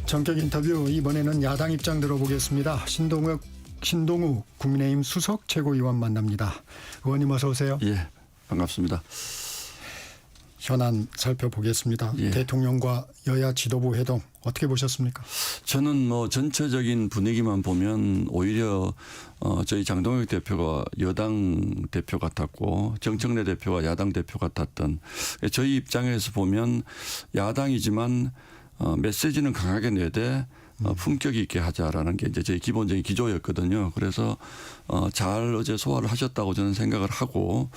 전격 인터뷰 이번에는 야당 입장 들어보겠습니다. 신동욱 국민의힘 수석 최고위원 만납니다. 의원님 어서 오세요. 예, 반갑습니다. 현안 살펴보겠습니다. 예. 대통령과 여야 지도부 회동 어떻게 보셨습니까? 저는 뭐 전체적인 분위기만 보면 오히려 저희 장동혁 대표가 여당 대표 같았고 정청래 대표가 야당 대표 같았던, 저희 입장에서 보면 야당이지만 메시지는 강하게 내되 품격 있게 하자라는 게 이제 저희 기본적인 기조였거든요. 그래서 잘 어제 소화를 하셨다고 저는 생각을 하고,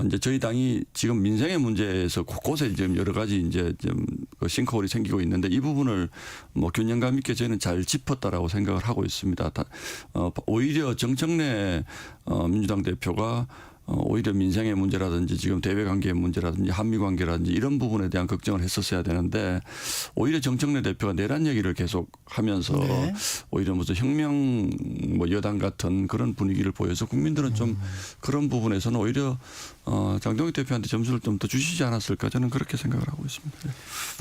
이제 저희 당이 지금 민생의 문제에서 곳곳에 지금 여러 가지 이제 좀 싱크홀이 생기고 있는데 이 부분을 뭐 균형감 있게 저희는 잘 짚었다라고 생각을 하고 있습니다. 오히려 정청래 민주당 대표가 오히려 민생의 문제라든지 지금 대외 관계의 문제라든지 한미 관계라든지 이런 부분에 대한 걱정을 했었어야 되는데 오히려 정청래 대표가 내란 얘기를 계속 하면서 네. 오히려 무슨 혁명 뭐 여당 같은 그런 분위기를 보여서 국민들은 좀 그런 부분에서는 오히려 장동혁 대표한테 점수를 좀 더 주시지 않았을까, 저는 그렇게 생각을 하고 있습니다.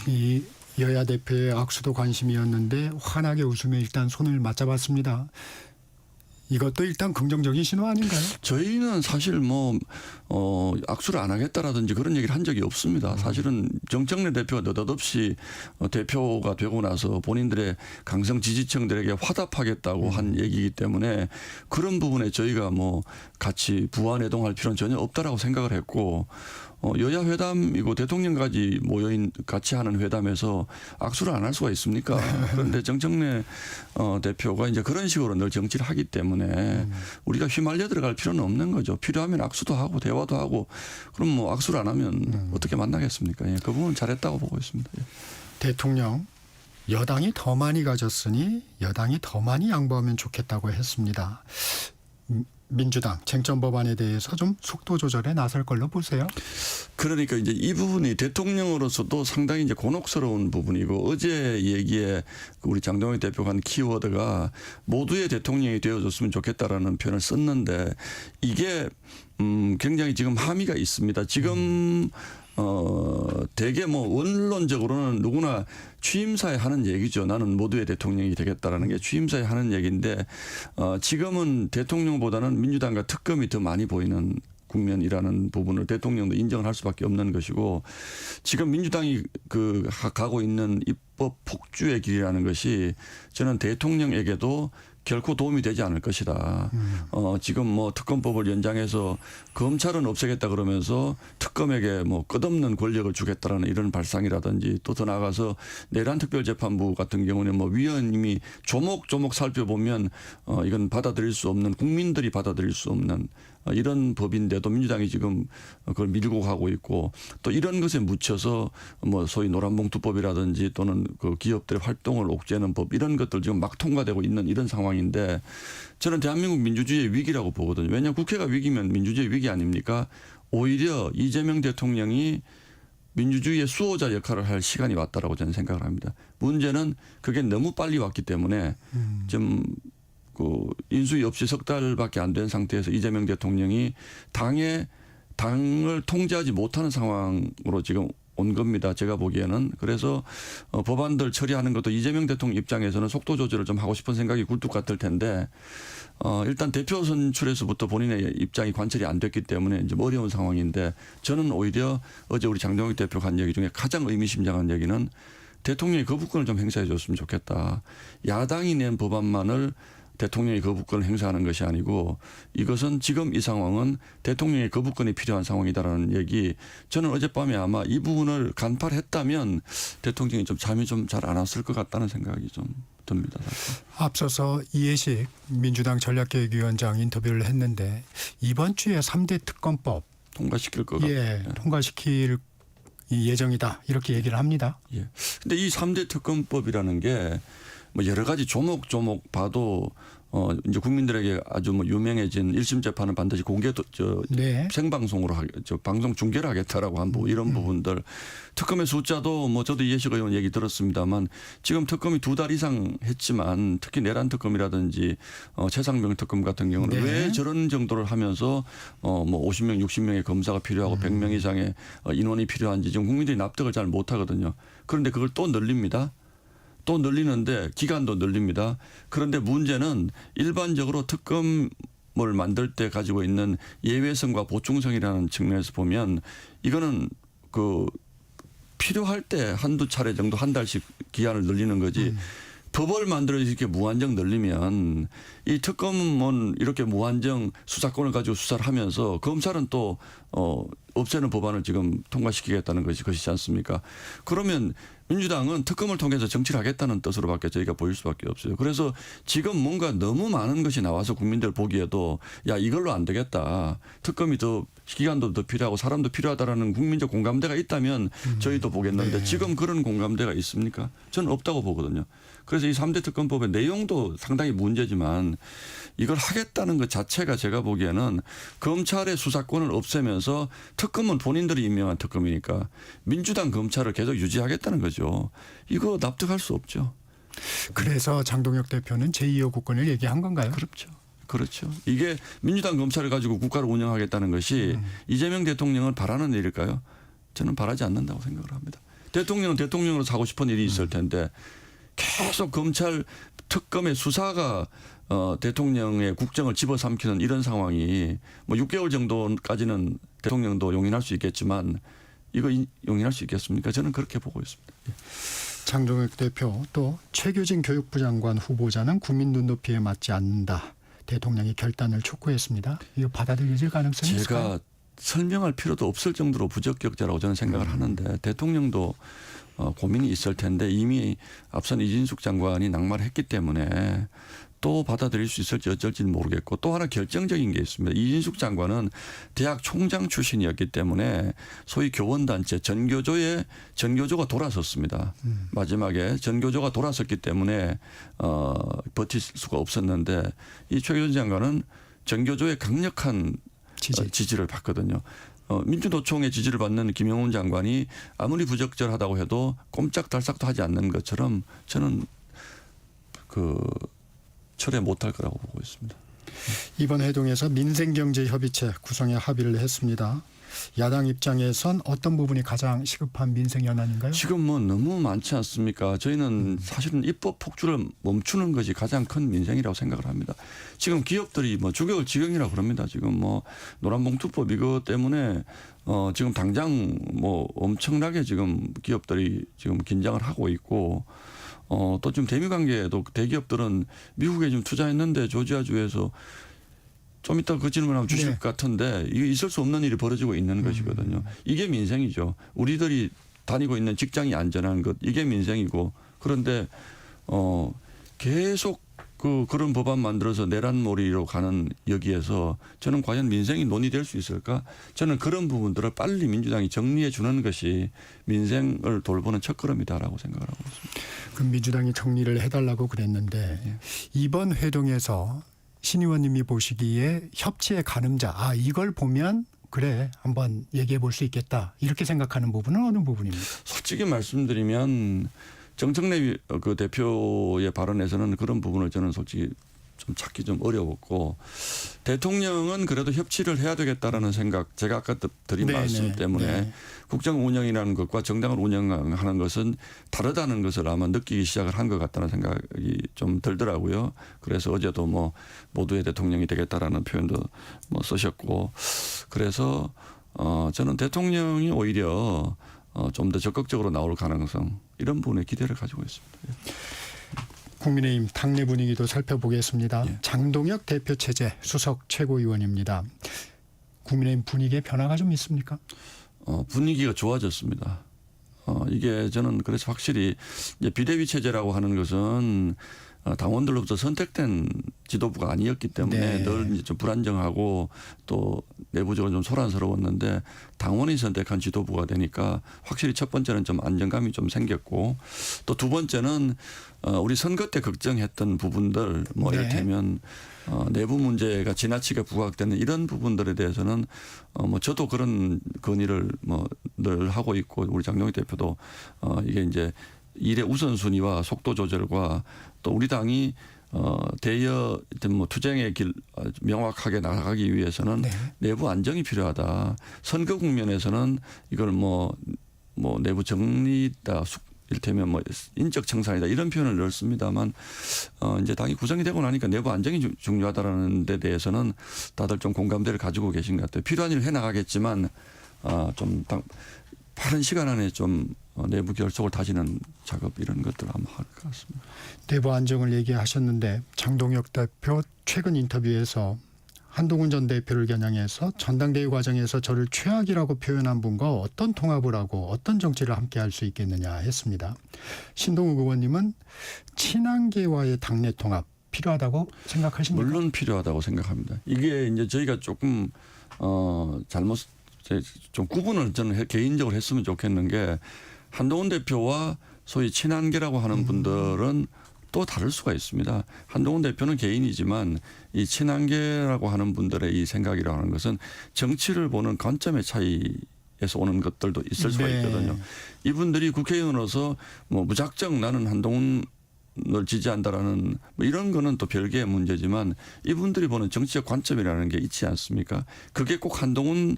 이 여야 대표의 악수도 관심이었는데 환하게 웃으며 일단 손을 맞잡았습니다. 이것도 일단 긍정적인 신호 아닌가요? 저희는 사실 뭐 악수를 안 하겠다라든지 그런 얘기를 한 적이 없습니다. 사실은 정청래 대표가 느닷없이 대표가 되고 나서 본인들의 강성 지지층들에게 화답하겠다고 한 얘기이기 때문에 그런 부분에 저희가 뭐 같이 부안해동할 필요는 전혀 없다라고 생각을 했고, 여야 회담이고 대통령까지 같이 하는 회담에서 악수를 안 할 수가 있습니까? 그런데 정청래 대표가 이제 그런 식으로 늘 정치를 하기 때문에 우리가 휘말려 들어갈 필요는 없는 거죠. 필요하면 악수도 하고 대화도 하고, 그럼 뭐 악수를 안 하면 어떻게 만나겠습니까? 예, 그 부분은 잘했다고 보고 있습니다. 예. 대통령 여당이 더 많이 가졌으니 여당이 더 많이 양보하면 좋겠다고 했습니다. 민주당 쟁점 법안에 대해서 좀 속도 조절에 나설 걸로 보세요. 그러니까 이제 이 부분이 대통령으로서도 상당히 이제 곤혹스러운 부분이고, 어제 얘기에 우리 장동혁 대표가 한 키워드가 모두의 대통령이 되어줬으면 좋겠다라는 표현을 썼는데 이게 굉장히 지금 함의가 있습니다. 지금 대개 뭐 원론적으로는 누구나 취임사에 하는 얘기죠. 나는 모두의 대통령이 되겠다라는 게 취임사에 하는 얘기인데 지금은 대통령보다는 민주당과 특검이 더 많이 보이는 국면이라는 부분을 대통령도 인정을 할 수밖에 없는 것이고, 지금 민주당이 가고 있는 입법 폭주의 길이라는 것이 저는 대통령에게도 결코 도움이 되지 않을 것이다. 지금 뭐 특검법을 연장해서 검찰은 없애겠다 그러면서 특검에게 뭐 끝없는 권력을 주겠다라는 이런 발상이라든지, 또 더 나아가서 내란특별재판부 같은 경우는 뭐 위원님이 조목조목 살펴보면 이건 받아들일 수 없는, 국민들이 받아들일 수 없는 이런 법인데도 민주당이 지금 그걸 밀고 가고 있고, 또 이런 것에 묻혀서 뭐 소위 노란봉투법이라든지 또는 그 기업들의 활동을 옥죄는 법, 이런 것들 지금 막 통과되고 있는 이런 상황인데 저는 대한민국 민주주의의 위기라고 보거든요. 왜냐하면 국회가 위기면 민주주의 위기 아닙니까? 오히려 이재명 대통령이 민주주의의 수호자 역할을 할 시간이 왔다라고 저는 생각을 합니다. 문제는 그게 너무 빨리 왔기 때문에 좀 인수위 없이 석 달밖에 안 된 상태에서 이재명 대통령이 당을 통제하지 못하는 상황으로 지금 온 겁니다. 제가 보기에는. 그래서 법안들 처리하는 것도 이재명 대통령 입장에서는 속도 조절을 좀 하고 싶은 생각이 굴뚝 같을 텐데 일단 대표 선출에서부터 본인의 입장이 관철이 안 됐기 때문에 좀 어려운 상황인데, 저는 오히려 어제 우리 장동혁 대표가 한 얘기 중에 가장 의미심장한 얘기는 대통령이 거부권을 좀 행사해 줬으면 좋겠다. 야당이 낸 법안만을 대통령이 거부권을 행사하는 것이 아니고 이것은 지금 이 상황은 대통령의 거부권이 필요한 상황이다라는 얘기, 저는 어젯밤에 아마 이 부분을 간파했다면 대통령이 좀 잠이 좀 잘 안 왔을 것 같다는 생각이 좀 듭니다. 사실. 앞서서 이해식 민주당 전략기획위원장 인터뷰를 했는데 이번 주에 3대 특검법 통과시킬 것 같아요. 통과시킬 예정이다 이렇게 얘기를 합니다. 예. 근데 이 3대 특검법이라는 게 뭐 여러 가지 조목조목 봐도 이제 국민들에게 아주 뭐 유명해진 1심 재판은 반드시 생방송으로 방송 중계를 하겠다라고 한 이런 부분들, 특검의 숫자도 뭐 저도 이해식 의원 얘기 들었습니다만 지금 특검이 2달 이상 했지만 특히 내란 특검이라든지 최상병 특검 같은 경우는 왜 저런 정도를 하면서 뭐 50명 60명의 검사가 필요하고 100명 이상의 인원이 필요한지 지금 국민들이 납득을 잘 못하거든요. 그런데 그걸 또 늘립니다. 또 늘리는데 기간도 늘립니다. 그런데 문제는 일반적으로 특검을 만들 때 가지고 있는 예외성과 보충성이라는 측면에서 보면 이거는 그 필요할 때 한두 차례 정도 한 달씩 기한을 늘리는 거지. 법을 만들어서 이렇게 무한정 늘리면 이 특검은 이렇게 무한정 수사권을 가지고 수사를 하면서 검찰은 또 없애는 법안을 지금 통과시키겠다는 것이지 않습니까? 그러면 민주당은 특검을 통해서 정치를 하겠다는 뜻으로밖에 저희가 보일 수밖에 없어요. 그래서 지금 뭔가 너무 많은 것이 나와서 국민들 보기에도 야 이걸로 안 되겠다. 특검이 더 기간도 더 필요하고 사람도 필요하다라는 국민적 공감대가 있다면 저희도 보겠는데 네. 지금 그런 공감대가 있습니까? 저는 없다고 보거든요. 그래서 이 3대 특검법의 내용도 상당히 문제지만 이걸 하겠다는 것 자체가 제가 보기에는 검찰의 수사권을 없애면서 특검은 본인들이 임명한 특검이니까 민주당 검찰을 계속 유지하겠다는 거죠. 이거 납득할 수 없죠. 그래서 장동혁 대표는 제2여국권을 얘기한 건가요? 그렇죠. 그렇죠. 이게 민주당 검찰을 가지고 국가를 운영하겠다는 것이 이재명 대통령을 바라는 일일까요? 저는 바라지 않는다고 생각을 합니다. 대통령은 대통령으로 사고 싶은 일이 있을 텐데 계속 검찰 특검의 수사가 대통령의 국정을 집어삼키는 이런 상황이 뭐 6개월 정도까지는 대통령도 용인할 수 있겠지만 이거 용인할 수 있겠습니까? 저는 그렇게 보고 있습니다. 장동혁 대표 또 최규진 교육부 장관 후보자는 국민 눈높이에 맞지 않는다. 대통령이 결단을 촉구했습니다. 이거 받아들여질 가능성이 있을까요? 제가 설명할 필요도 없을 정도로 부적격자라고 저는 생각을 하는데 대통령도 고민이 있을 텐데 이미 앞선 이진숙 장관이 낙마를 했기 때문에 또 받아들일 수 있을지 어쩔지는 모르겠고 또 하나 결정적인 게 있습니다. 이진숙 장관은 대학 총장 출신이었기 때문에 소위 교원단체 전교조가 돌아섰습니다. 마지막에 전교조가 돌아섰기 때문에 버틸 수가 없었는데 이 최규진 장관은 전교조의 강력한 지지를 받거든요. 민주노총의 지지를 받는 김영훈 장관이 아무리 부적절하다고 해도 꼼짝달싹도 하지 않는 것처럼 저는 철회 못할 거라고 보고 있습니다. 이번 회동에서 민생경제협의체 구성에 합의를 했습니다. 야당 입장에선 어떤 부분이 가장 시급한 민생 현안인가요? 지금 뭐 너무 많지 않습니까? 저희는 사실은 입법 폭주를 멈추는 것이 가장 큰 민생이라고 생각을 합니다. 지금 기업들이 뭐 주격을 지경이라고 그럽니다. 지금 뭐 노란봉투법 이거 때문에 지금 당장 뭐 엄청나게 지금 기업들이 지금 긴장을 하고 있고 또 지금 대미 관계에도 대기업들은 미국에 좀 투자했는데 조지아주에서 좀 이따 그 질문하면 주실 것 같은데 이게 있을 수 없는 일이 벌어지고 있는 것이거든요. 이게 민생이죠. 우리들이 다니고 있는 직장이 안전한 것 이게 민생이고 그런데 계속 그런 법안 만들어서 내란몰이로 가는 여기에서 저는 과연 민생이 논의될 수 있을까? 저는 그런 부분들을 빨리 민주당이 정리해 주는 것이 민생을 돌보는 첫걸음이다라고 생각을 하고 있습니다. 그럼 민주당이 정리를 해달라고 그랬는데 이번 회동에서 신 의원님이 보시기에 협치의 가늠자 이걸 보면 그래 한번 얘기해 볼 수 있겠다 이렇게 생각하는 부분은 어느 부분입니까? 솔직히 말씀드리면 정청래 그 대표의 발언에서는 그런 부분을 저는 솔직히 좀 찾기 좀 어려웠고 대통령은 그래도 협치를 해야 되겠다라는 생각 제가 아까 드린 말씀 때문에 국정 운영이라는 것과 정당을 운영하는 것은 다르다는 것을 아마 느끼기 시작을 한 것 같다는 생각이 좀 들더라고요. 그래서 어제도 뭐 모두의 대통령이 되겠다라는 표현도 뭐 쓰셨고 그래서 저는 대통령이 오히려 좀 더 적극적으로 나올 가능성 이런 부분에 기대를 가지고 있습니다. 국민의힘 당내 분위기도 살펴보겠습니다. 예. 장동혁 대표 체제 수석 최고위원입니다. 국민의힘 분위기에 변화가 좀 있습니까? 분위기가 좋아졌습니다. 이게 저는 그래서 확실히 이제 비대위 체제라고 하는 것은 당원들로부터 선택된 지도부가 아니었기 때문에 늘 이제 좀 불안정하고 또 내부적으로 좀 소란스러웠는데 당원이 선택한 지도부가 되니까 확실히 첫 번째는 좀 안정감이 좀 생겼고 또 두 번째는 우리 선거 때 걱정했던 부분들 뭐 이를테면 내부 문제가 지나치게 부각되는 이런 부분들에 대해서는 뭐 저도 그런 건의를 뭐 늘 하고 있고 우리 장동혁 대표도 이게 이제 일의 우선순위와 속도 조절과 또 우리 당이 대여 뭐 투쟁의 길 명확하게 나가기 위해서는 내부 안정이 필요하다. 선거 국면에서는 이걸 뭐 내부 정리다 이를테면 뭐 인적 청산이다 이런 표현을 넣습니다만 이제 당이 구성이 되고 나니까 내부 안정이 중요하다라는 데 대해서는 다들 좀 공감대를 가지고 계신 것 같아요. 필요한 일을 해나가겠지만 좀 빠른 시간 안에 좀 내부 결속을 다지는 작업 이런 것들을 아마 할 것 같습니다. 내부 안정을 얘기하셨는데 장동혁 대표 최근 인터뷰에서 한동훈 전 대표를 겨냥해서 전당대회 과정에서 저를 최악이라고 표현한 분과 어떤 통합을 하고 어떤 정치를 함께 할 수 있겠느냐 했습니다. 신동욱 의원님은 친한계와의 당내 통합 필요하다고 생각하십니까? 물론 필요하다고 생각합니다. 이게 이제 저희가 조금 잘못 좀 구분을 저는 개인적으로 했으면 좋겠는 게 한동훈 대표와 소위 친한계라고 하는 분들은 또 다를 수가 있습니다. 한동훈 대표는 개인이지만 이 친한계라고 하는 분들의 이 생각이라고 하는 것은 정치를 보는 관점의 차이에서 오는 것들도 있을 수가 있거든요. 이분들이 국회의원으로서 뭐 무작정 나는 한동훈을 지지한다라는 뭐 이런 거는 또 별개의 문제지만 이분들이 보는 정치적 관점이라는 게 있지 않습니까? 그게 꼭 한동훈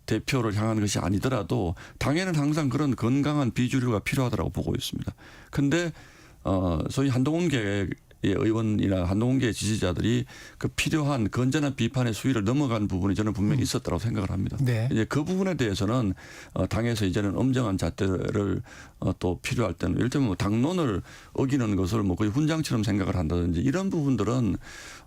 대표를 향한 것이 아니더라도 당에는 항상 그런 건강한 비주류가 필요하다고 보고 있습니다. 그런데 소위 한동훈계의 의원이나 한동훈계의 지지자들이 그 필요한 건전한 비판의 수위를 넘어간 부분이 저는 분명히 있었다고 생각을 합니다. 네. 이제 그 부분에 대해서는 당에서 이제는 엄정한 잣대를 또 필요할 때는 이를테면 뭐 당론을 어기는 것을 뭐 거의 훈장처럼 생각을 한다든지 이런 부분들은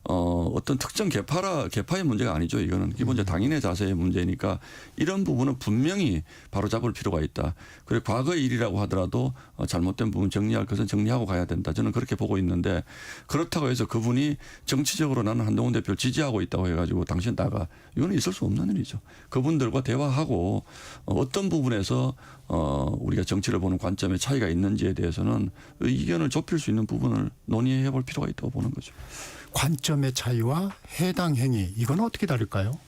어떤 특정 계파의 문제가 아니죠. 이거는 기본적으로 당인의 자세의 문제니까 이런 부분은 분명히 바로잡을 필요가 있다. 그리고 과거의 일이라고 하더라도 잘못된 부분 정리할 것은 정리하고 가야 된다. 저는 그렇게 보고 있는데 그렇다고 해서 그분이 정치적으로 나는 한동훈 대표를 지지하고 있다고 해가지고 당신 나가 이거는 있을 수 없는 일이죠. 그분들과 대화하고 어떤 부분에서 우리가 정치를 보는 관점의 차이가 있는지에 대해서는 의견을 좁힐 수 있는 부분을 논의해 볼 필요가 있다고 보는 거죠. 관점의 차이와 해당 행위 이건 어떻게 다를까요?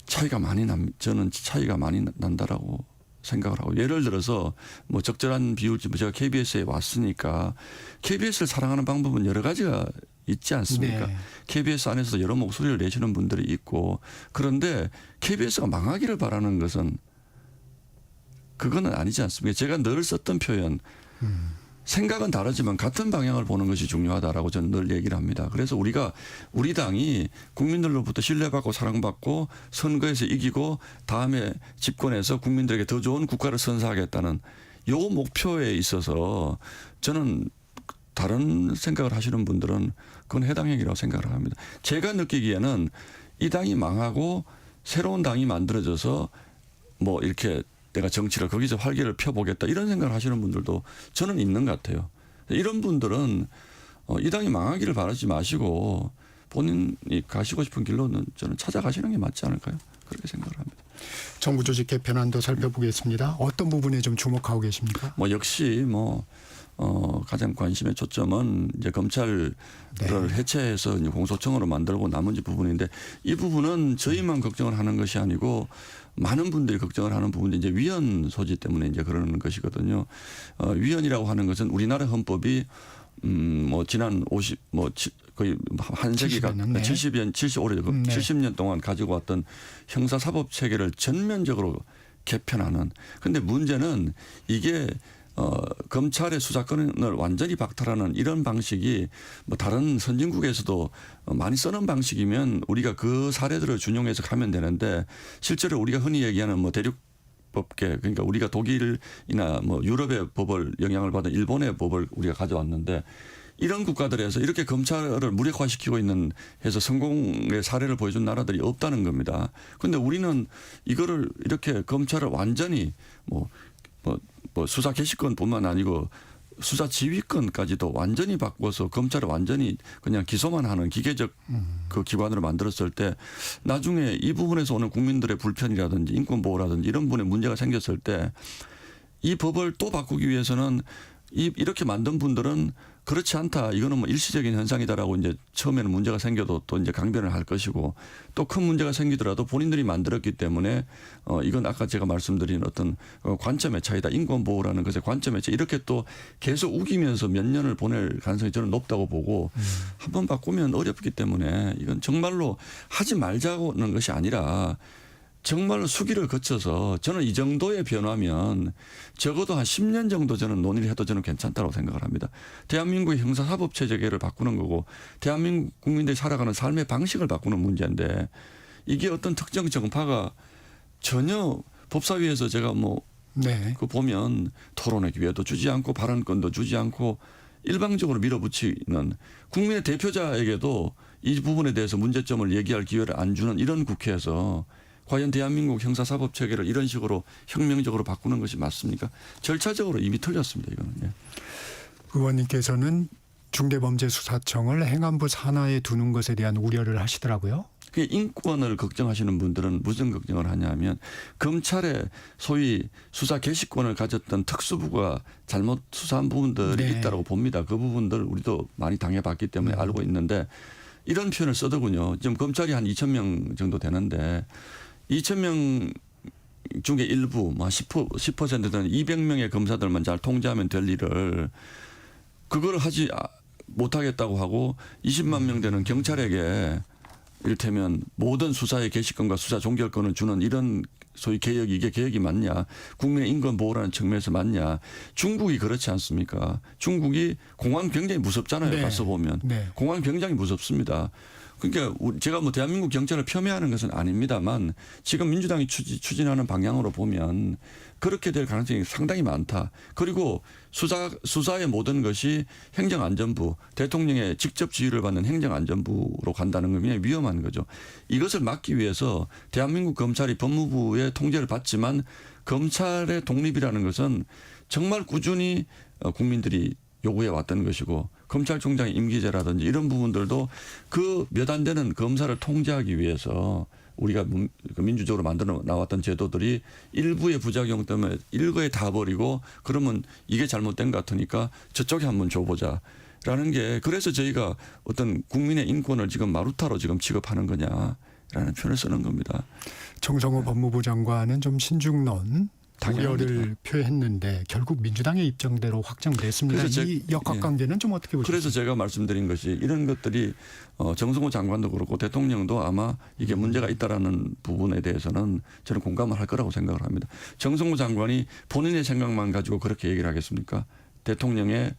저는 차이가 많이 난다라고 생각을 하고 예를 들어서 뭐 적절한 비율지 제가 KBS에 왔으니까 KBS를 사랑하는 방법은 여러 가지가 있지 않습니까? 네. KBS 안에서 여러 목소리를 내시는 분들이 있고 그런데 KBS가 망하기를 바라는 것은 그거는 아니지 않습니까? 제가 늘 썼던 표현 생각은 다르지만 같은 방향을 보는 것이 중요하다라고 저는 늘 얘기를 합니다. 그래서 우리 당이 국민들로부터 신뢰받고 사랑받고 선거에서 이기고 다음에 집권해서 국민들에게 더 좋은 국가를 선사하겠다는 요 목표에 있어서 저는 다른 생각을 하시는 분들은 그건 해당행위라고 생각을 합니다. 제가 느끼기에는 이 당이 망하고 새로운 당이 만들어져서 뭐 이렇게 내가 정치를 거기서 활기를 펴보겠다 이런 생각을 하시는 분들도 저는 있는 것 같아요. 이런 분들은 이 당이 망하기를 바라지 마시고 본인이 가시고 싶은 길로는 저는 찾아가시는 게 맞지 않을까요? 그렇게 생각을 합니다. 정부 조직 개편안도 살펴보겠습니다. 어떤 부분에 좀 주목하고 계십니까? 뭐 역시 가장 관심의 초점은 이제 검찰을 해체해서 이제 공소청으로 만들고 나머지 부분인데 이 부분은 저희만 걱정을 하는 것이 아니고 많은 분들이 걱정을 하는 부분이 이제 위헌 소지 때문에 이제 그러는 것이거든요. 위헌이라고 하는 것은 우리나라 헌법이 지난 거의 한 세기가 70년 동안 가지고 왔던 형사사법 체계를 전면적으로 개편하는. 근데 문제는 이게 검찰의 수사권을 완전히 박탈하는 이런 방식이 뭐 다른 선진국에서도 많이 쓰는 방식이면 우리가 그 사례들을 준용해서 가면 되는데 실제로 우리가 흔히 얘기하는 뭐 대륙법계 그러니까 우리가 독일이나 뭐 유럽의 법을 영향을 받은 일본의 법을 우리가 가져왔는데 이런 국가들에서 이렇게 검찰을 무력화시키고 있는 해서 성공의 사례를 보여준 나라들이 없다는 겁니다. 그런데 우리는 이거를 이렇게 검찰을 완전히 뭐 수사 개시권뿐만 아니고 수사 지휘권까지도 완전히 바꿔서 검찰을 완전히 그냥 기소만 하는 기계적 그 기관으로 만들었을 때 나중에 이 부분에서 오는 국민들의 불편이라든지 인권 보호라든지 이런 부분에 문제가 생겼을 때 이 법을 또 바꾸기 위해서는 이렇게 만든 분들은 그렇지 않다. 이거는 뭐 일시적인 현상이다라고 이제 처음에는 문제가 생겨도 또 이제 강변을 할 것이고 또 큰 문제가 생기더라도 본인들이 만들었기 때문에 이건 아까 제가 말씀드린 어떤 관점의 차이다. 인권 보호라는 것의 관점의 차이. 이렇게 또 계속 우기면서 몇 년을 보낼 가능성이 저는 높다고 보고 한번 바꾸면 어렵기 때문에 이건 정말로 하지 말자고는 것이 아니라 정말 수기를 거쳐서 저는 이 정도의 변화면 적어도 한 10년 정도 저는 논의를 해도 저는 괜찮다고 생각을 합니다. 대한민국의 형사사법체제를 바꾸는 거고 대한민국 국민들이 살아가는 삶의 방식을 바꾸는 문제인데 이게 어떤 특정 정파가 전혀 법사위에서 제가 뭐 네. 그 보면 토론의 기회도 주지 않고 발언권도 주지 않고 일방적으로 밀어붙이는 국민의 대표자에게도 이 부분에 대해서 문제점을 얘기할 기회를 안 주는 이런 국회에서 과연 대한민국 형사사법 체계를 이런 식으로 혁명적으로 바꾸는 것이 맞습니까? 절차적으로 이미 틀렸습니다. 이거는. 예. 의원님께서는 중대범죄수사청을 행안부 산하에 두는 것에 대한 우려를 하시더라고요. 그 인권을 걱정하시는 분들은 무슨 걱정을 하냐면 검찰의 소위 수사 개시권을 가졌던 특수부가 잘못 수사한 부분들이 네. 있다고 봅니다. 그 부분들 우리도 많이 당해봤기 때문에 알고 있는데 이런 표현을 쓰더군요. 지금 검찰이 한 2,000명 정도 되는데 2,000명 중에 일부 뭐 10%는 200명의 검사들만 잘 통제하면 될 일을 그걸 하지 못하겠다고 하고 20만 명 되는 경찰에게 이를테면 모든 수사의 개시권과 수사 종결권을 주는 이런 소위 개혁이 이게 개혁이 맞냐. 국민의 인권 보호라는 측면에서 맞냐. 중국이 그렇지 않습니까. 중국이 공안 굉장히 무섭잖아요. 네. 가서 보면. 네. 공안 굉장히 무섭습니다. 그러니까 제가 뭐 대한민국 경찰을 폄훼하는 것은 아닙니다만 지금 민주당이 추진하는 방향으로 보면 그렇게 될 가능성이 상당히 많다. 그리고 수사의 모든 것이 행정안전부, 대통령의 직접 지휘를 받는 행정안전부로 간다는 건 굉장히 위험한 거죠. 이것을 막기 위해서 대한민국 검찰이 법무부의 통제를 받지만 검찰의 독립이라는 것은 정말 꾸준히 국민들이 요구해 왔던 것이고 검찰총장의 임기제라든지 이런 부분들도 그 몇 안 되는 검사를 통제하기 위해서 우리가 민주적으로 만들어 나왔던 제도들이 일부의 부작용 때문에 일거에 다 버리고 그러면 이게 잘못된 것 같으니까 저쪽에 한번 줘보자라는 게 그래서 저희가 어떤 국민의 인권을 지금 마루타로 지금 취급하는 거냐라는 표현을 쓰는 겁니다. 정성호 법무부 장관은 좀 신중론 우려를 표했는데 결국 민주당의 입장대로 확정됐습니다. 그래서 이 역학관계는 좀 어떻게 보십니까? 그래서 제가 말씀드린 것이 이런 것들이 정성호 장관도 그렇고 대통령도 아마 이게 문제가 있다라는 부분에 대해서는 저는 공감을 할 거라고 생각을 합니다. 정성호 장관이 본인의 생각만 가지고 그렇게 얘기를 하겠습니까? 대통령의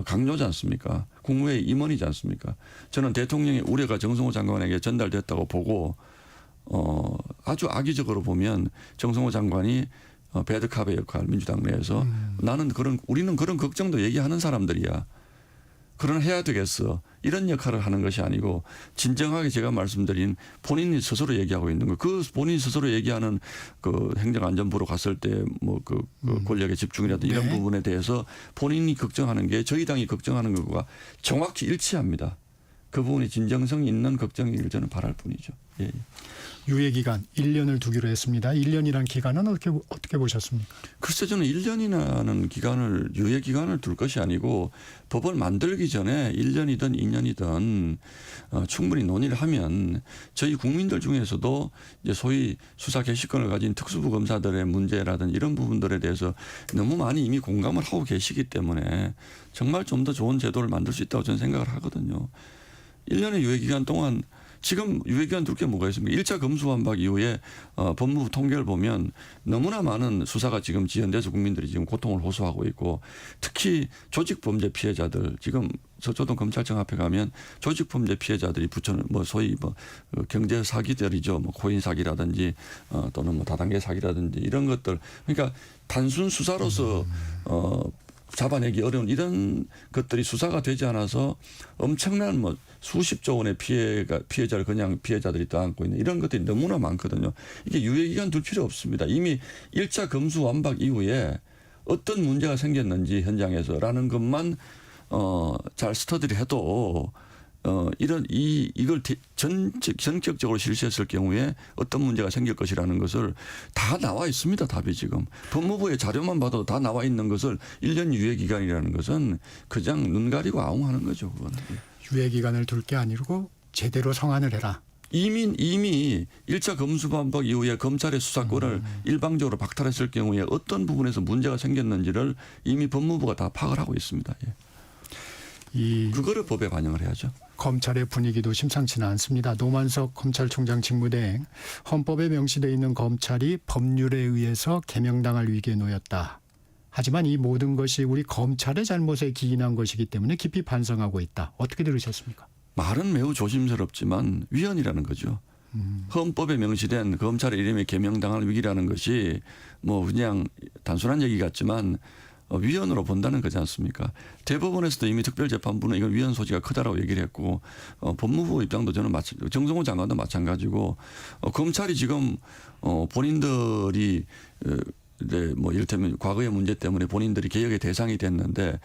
강요지 않습니까? 국무회의 임원이지 않습니까? 저는 대통령의 우려가 정성호 장관에게 전달됐다고 보고 아주 악의적으로 보면 정성호 장관이 배드캅의 역할 민주당 내에서 우리는 그런 걱정도 얘기하는 사람들이야. 그런 해야 되겠어. 이런 역할을 하는 것이 아니고 진정하게 제가 말씀드린 본인이 스스로 얘기하고 있는 거. 그 본인 스스로 얘기하는 그 행정안전부로 갔을 때 뭐 그 권력의 집중이라든지 이런 네. 부분에 대해서 본인이 걱정하는 게 저희 당이 걱정하는 것과 정확히 일치합니다. 그 부분이 진정성이 있는 걱정이길 저는 바랄 뿐이죠. 예. 유예 기간 1년을 두기로 했습니다. 1년이란 기간은 어떻게 보셨습니까? 글쎄 저는 1년이라는 기간을 유예 기간을 둘 것이 아니고 법을 만들기 전에 1년이든 2년이든 충분히 논의를 하면 저희 국민들 중에서도 이제 소위 수사 개시권을 가진 특수부 검사들의 문제라든지 이런 부분들에 대해서 너무 많이 이미 공감을 하고 계시기 때문에 정말 좀 더 좋은 제도를 만들 수 있다고 저는 생각을 하거든요. 1년의 유예 기간 동안 지금 유예기간 둘 게 뭐가 있습니까? 1차 검수완박 이후에 법무부 통계를 보면 너무나 많은 수사가 지금 지연돼서 국민들이 지금 고통을 호소하고 있고 특히 조직범죄 피해자들 지금 서초동 검찰청 앞에 가면 조직범죄 피해자들이 소위 경제 사기들이죠. 뭐 코인 사기라든지 또는 뭐 다단계 사기라든지 이런 것들 그러니까 단순 수사로서 잡아내기 어려운 이런 것들이 수사가 되지 않아서 엄청난 뭐 수십조 원의 피해자를 그냥 피해자들이 떠안고 있는 이런 것들이 너무나 많거든요. 이게 유예기간 둘 필요 없습니다. 이미 1차 검수완박 이후에 어떤 문제가 생겼는지 현장에서라는 것만 잘 스터디를 해도 이걸 전격적으로 실시했을 경우에 어떤 문제가 생길 것이라는 것을 다 나와 있습니다. 답이 지금. 법무부의 자료만 봐도 다 나와 있는 것을 1년 유예 기간이라는 것은 그냥 눈 가리고 아웅하는 거죠. 그건. 유예 기간을 둘 게 아니고 제대로 성안을 해라. 이미 1차 검수완박 이후에 검찰의 수사권을 일방적으로 박탈했을 경우에 어떤 부분에서 문제가 생겼는지를 이미 법무부가 다 파악을 하고 있습니다. 예. 이 그거를 법에 반영을 해야죠. 검찰의 분위기도 심상치는 않습니다. 노만석 검찰총장 직무대행, 헌법에 명시되어 있는 검찰이 법률에 의해서 개명당할 위기에 놓였다. 하지만 이 모든 것이 우리 검찰의 잘못에 기인한 것이기 때문에 깊이 반성하고 있다. 어떻게 들으셨습니까? 말은 매우 조심스럽지만 위헌이라는 거죠. 헌법에 명시된 검찰의 이름에 개명당할 위기라는 것이 뭐 그냥 단순한 얘기 같지만 위헌으로 본다는 거지 않습니까? 대법원에서도 이미 특별재판부는 이건 위헌 소지가 크다라고 얘기를 했고 법무부 입장도 저는 정성호 장관도 마찬가지고 검찰이 지금 본인들이 이제 뭐 이를테면 과거의 문제 때문에 본인들이 개혁의 대상이 됐는데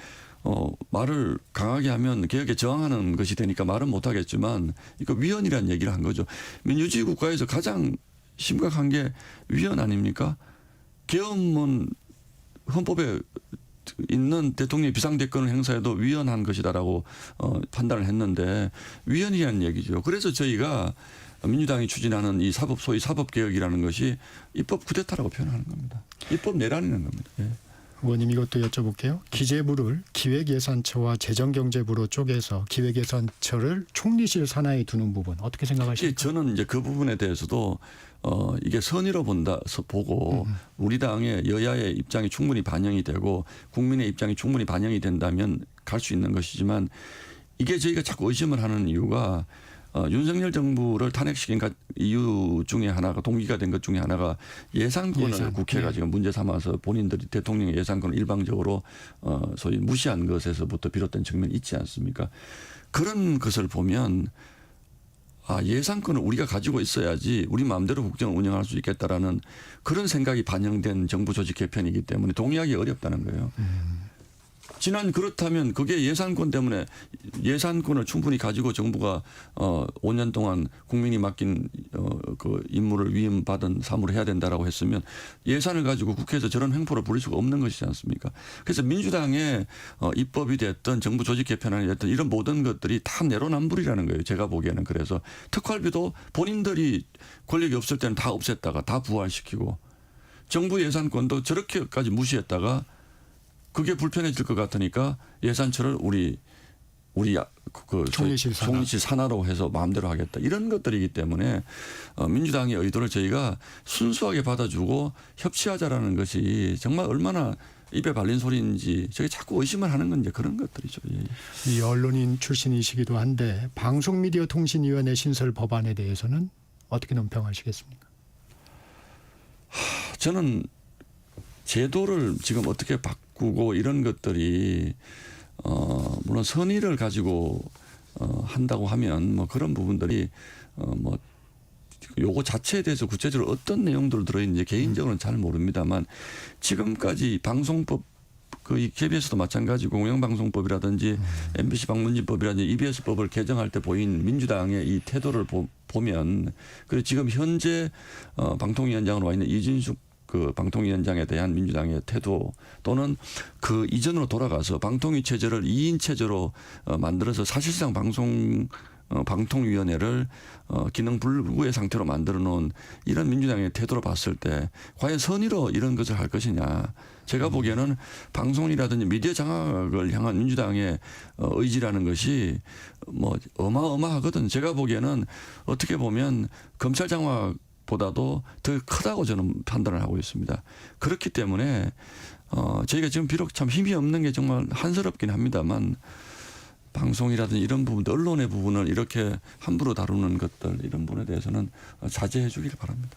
말을 강하게 하면 개혁에 저항하는 것이 되니까 말은 못하겠지만 이거 위헌이라는 얘기를 한 거죠. 민주주의 국가에서 가장 심각한 게 위헌 아닙니까? 계엄은 헌법에 있는 대통령의 비상대권을 행사해도 위헌한 것이다라고 판단을 했는데 위헌이라는 얘기죠. 그래서 저희가 민주당이 추진하는 이 소위 사법개혁이라는 것이 입법 쿠데타라고 표현하는 겁니다. 입법 내란이라는 겁니다. 예. 의원님 이것도 여쭤볼게요. 기재부를 기획예산처와 재정경제부로 쪼개서 기획예산처를 총리실 산하에 두는 부분 어떻게 생각하십니까? 저는 이제 그 부분에 대해서도 이게 선의로 보고 우리 당의 여야의 입장이 충분히 반영이 되고 국민의 입장이 충분히 반영이 된다면 갈 수 있는 것이지만 이게 저희가 자꾸 의심을 하는 이유가 윤석열 정부를 탄핵시킨 이유 중에 하나가 동기가 된 것 중에 하나가 예산. 국회가 지금 문제 삼아서 본인들이 대통령의 예산권을 일방적으로 소위 무시한 것에서부터 비롯된 측면이 있지 않습니까? 그런 것을 보면 예산권을 우리가 가지고 있어야지 우리 마음대로 국정을 운영할 수 있겠다라는 그런 생각이 반영된 정부 조직 개편이기 때문에 동의하기 어렵다는 거예요. 그렇다면 그게 예산권 때문에 예산권을 충분히 가지고 정부가 5년 동안 국민이 맡긴 그 임무를 위임받은 사무를 해야 된다라고 했으면 예산을 가지고 국회에서 저런 횡포를 부릴 수가 없는 것이지 않습니까? 그래서 민주당의 입법이 됐던 정부 조직 개편안이 됐던 이런 모든 것들이 다 내로남불이라는 거예요. 제가 보기에는. 그래서 특활비도 본인들이 권력이 없을 때는 다 없앴다가 다 부활시키고 정부 예산권도 저렇게까지 무시했다가 그게 불편해질 것 같으니까 예산처를 우리 총리실 산하로 해서 마음대로 하겠다. 이런 것들이기 때문에 민주당의 의도를 저희가 순수하게 받아주고 협치하자라는 것이 정말 얼마나 입에 발린 소리인지 저게 자꾸 의심을 하는 건 이제 그런 것들이죠. 예. 이 언론인 출신이시기도 한데 방송미디어통신위원회 신설 법안에 대해서는 어떻게 논평하시겠습니까? 저는 제도를 지금 어떻게 바꾸고 이런 것들이 물론 선의를 가지고 한다고 하면 뭐 그런 부분들이 뭐 요거 자체에 대해서 구체적으로 어떤 내용들 들어있는지 개인적으로는 잘 모릅니다만 지금까지 방송법 그 KBS도 마찬가지고 공영방송법이라든지 MBC 방문진법이라든지 EBS법을 개정할 때 보인 민주당의 이 태도를 보면 그리고 지금 현재 방통위원장으로 와 있는 이진숙 그 방통위원장에 대한 민주당의 태도 또는 그 이전으로 돌아가서 방통위 체제를 2인 체제로 만들어서 사실상 방통위원회를 기능 불구의 상태로 만들어 놓은 이런 민주당의 태도로 봤을 때 과연 선의로 이런 것을 할 것이냐. 제가 보기에는 방송이라든지 미디어 장악을 향한 민주당의 의지라는 것이 뭐 어마어마하거든. 제가 보기에는 어떻게 보면 검찰 장악 보다도 더 크다고 저는 판단을 하고 있습니다. 그렇기 때문에 저희가 지금 비록 참 힘이 없는 게 정말 한스럽긴 합니다만 방송이라든지 이런 부분들 언론의 부분을 이렇게 함부로 다루는 것들 이런 부분에 대해서는 자제해 주길 바랍니다.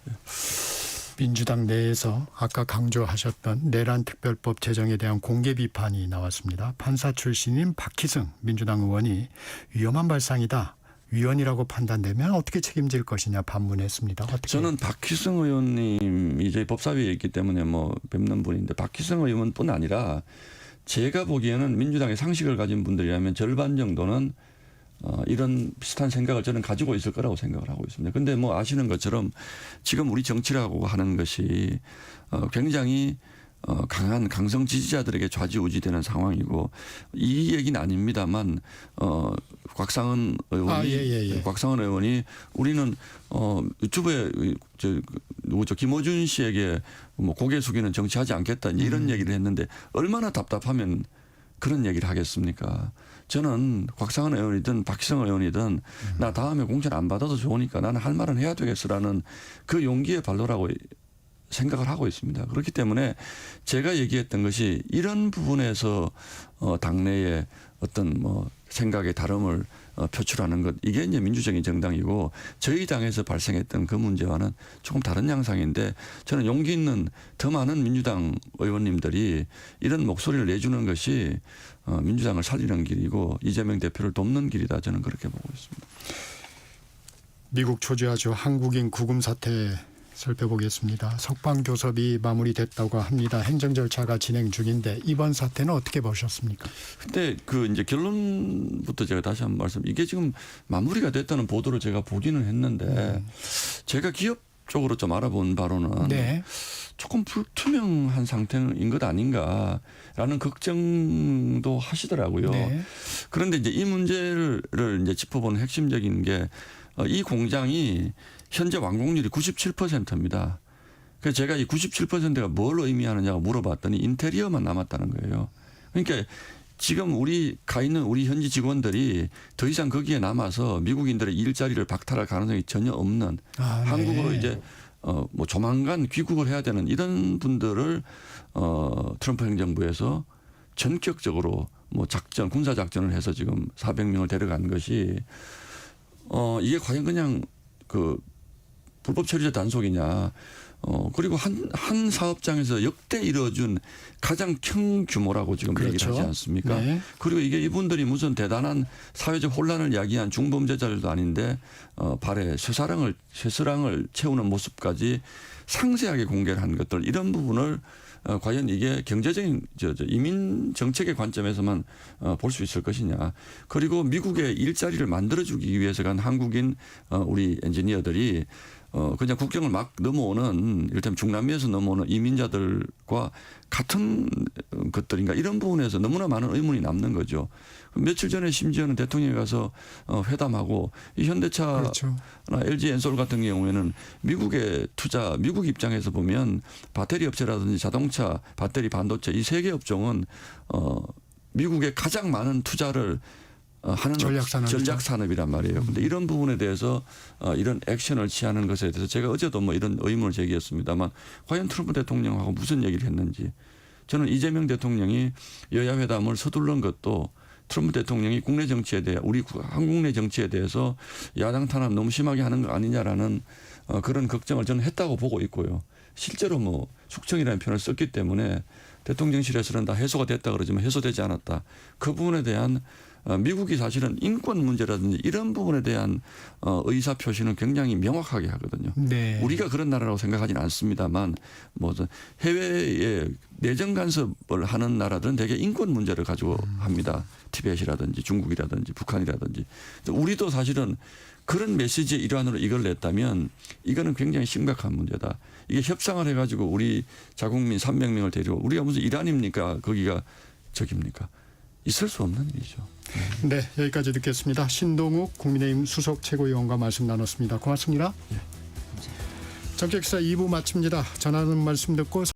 민주당 내에서 아까 강조하셨던 내란 특별법 제정에 대한 공개 비판이 나왔습니다. 판사 출신인 박희승 민주당 의원이 위험한 발상이다. 위헌이라고 판단되면 어떻게 책임질 것이냐 반문했습니다. 어떻게? 저는 박희승 의원님이 저희 법사위에 있기 때문에 뭐 뵙는 분인데 박희승 의원뿐 아니라 제가 보기에는 민주당의 상식을 가진 분들이라면 절반 정도는 이런 비슷한 생각을 저는 가지고 있을 거라고 생각을 하고 있습니다. 그런데 뭐 아시는 것처럼 지금 우리 정치라고 하는 것이 굉장히 강한 강성 지지자들에게 좌지우지되는 상황이고 이 얘기는 아닙니다만 곽상은 의원이 곽상은 의원이 우리는 유튜브에 누구죠 김어준 씨에게 뭐 고개 숙이는 정치하지 않겠다 이런 얘기를 했는데 얼마나 답답하면 그런 얘기를 하겠습니까? 저는 곽상은 의원이든 박희성 의원이든 나 다음에 공천 안 받아도 좋으니까 나는 할 말은 해야 되겠어라는 그 용기의 발로라고 생각을 하고 있습니다. 그렇기 때문에 제가 얘기했던 것이 이런 부분에서 당내에 어떤 뭐 생각의 다름을 표출하는 것, 이게 이제 민주적인 정당이고 저희 당에서 발생했던 그 문제와는 조금 다른 양상인데, 저는 용기 있는 더 많은 민주당 의원님들이 이런 목소리를 내주는 것이 민주당을 살리는 길이고 이재명 대표를 돕는 길이다, 저는 그렇게 보고 있습니다. 미국 초주아주 한국인 구금 사태 살펴보겠습니다. 석방 교섭이 마무리됐다고 합니다. 행정 절차가 진행 중인데 이번 사태는 어떻게 보셨습니까? 근데 그 이제 결론부터 제가 다시 한번 이게 지금 마무리가 됐다는 보도를 제가 보기는 했는데 제가 기업 쪽으로 좀 알아본 바로는 네. 조금 불투명한 상태인 것 아닌가라는 걱정도 하시더라고요. 네. 그런데 이제 이 문제를 이제 짚어보는 핵심적인 게 이 공장이 현재 완공률이 97%입니다. 그래서 제가 이 97%가 뭘 의미하느냐고 물어봤더니 인테리어만 남았다는 거예요. 그러니까 지금 우리 가 있는 우리 현지 직원들이 더 이상 거기에 남아서 미국인들의 일자리를 박탈할 가능성이 전혀 없는 한국으로 네. 이제 뭐 조만간 귀국을 해야 되는 이런 분들을 트럼프 행정부에서 전격적으로 뭐 작전, 군사 작전을 해서 지금 400명을 데려간 것이 이게 과연 그냥 그 불법 체류자 단속이냐. 그리고 한 사업장에서 역대 이뤄준 가장 큰 규모라고 지금 그렇죠. 얘기를 하지 않습니까? 네. 그리고 이게 이분들이 무슨 대단한 사회적 혼란을 야기한 중범죄자들도 아닌데 발에 쇠사랑을 채우는 모습까지 상세하게 공개를 한 것들, 이런 부분을 과연 이게 경제적인 이민 정책의 관점에서만 볼 수 있을 것이냐. 그리고 미국의 일자리를 만들어주기 위해서 간 한국인 우리 엔지니어들이 그냥 국경을 막 넘어오는, 이를테면 중남미에서 넘어오는 이민자들과 같은 것들인가, 이런 부분에서 너무나 많은 의문이 남는 거죠. 며칠 전에 심지어는 대통령이 가서 회담하고 이 현대차나 그렇죠. LG 엔솔 같은 경우에는 미국의 투자, 미국 입장에서 보면 배터리 업체라든지 자동차, 배터리, 반도체 이 세 개 업종은 미국의 가장 많은 투자를 하는 전략산업이란 말이에요. 그런데 이런 부분에 대해서 이런 액션을 취하는 것에 대해서 제가 어제도 뭐 이런 의문을 제기했습니다만, 과연 트럼프 대통령하고 무슨 얘기를 했는지, 저는 이재명 대통령이 여야 회담을 서두른 것도 트럼프 대통령이 국내 정치에 대해, 우리 한국 내 정치에 대해서 야당 탄압 너무 심하게 하는 거 아니냐라는 그런 걱정을 저는 했다고 보고 있고요. 실제로 뭐 숙청이라는 표현을 썼기 때문에 대통령실에서는 다 해소가 됐다 그러지만 해소되지 않았다. 그 부분에 대한 미국이 사실은 인권 문제라든지 이런 부분에 대한 의사 표시는 굉장히 명확하게 하거든요. 네. 우리가 그런 나라라고 생각하지는 않습니다만, 뭐 해외에 내정 간섭을 하는 나라들은 대개 인권 문제를 가지고 합니다. 티벳이라든지 중국이라든지 북한이라든지. 우리도 사실은 그런 메시지의 일환으로 이걸 냈다면 이거는 굉장히 심각한 문제다. 이게 협상을 해가지고 우리 자국민 300명을 데리고, 우리가 무슨 이란입니까? 거기가 저깁니까? 있을 수 없는 일이죠. 네, 여기까지 듣겠습니다. 신동욱 국민의힘 수석 최고위원과 말씀 나눴습니다. 고맙습니다. 정책기사 2부 마칩니다. 전하는 말씀 듣고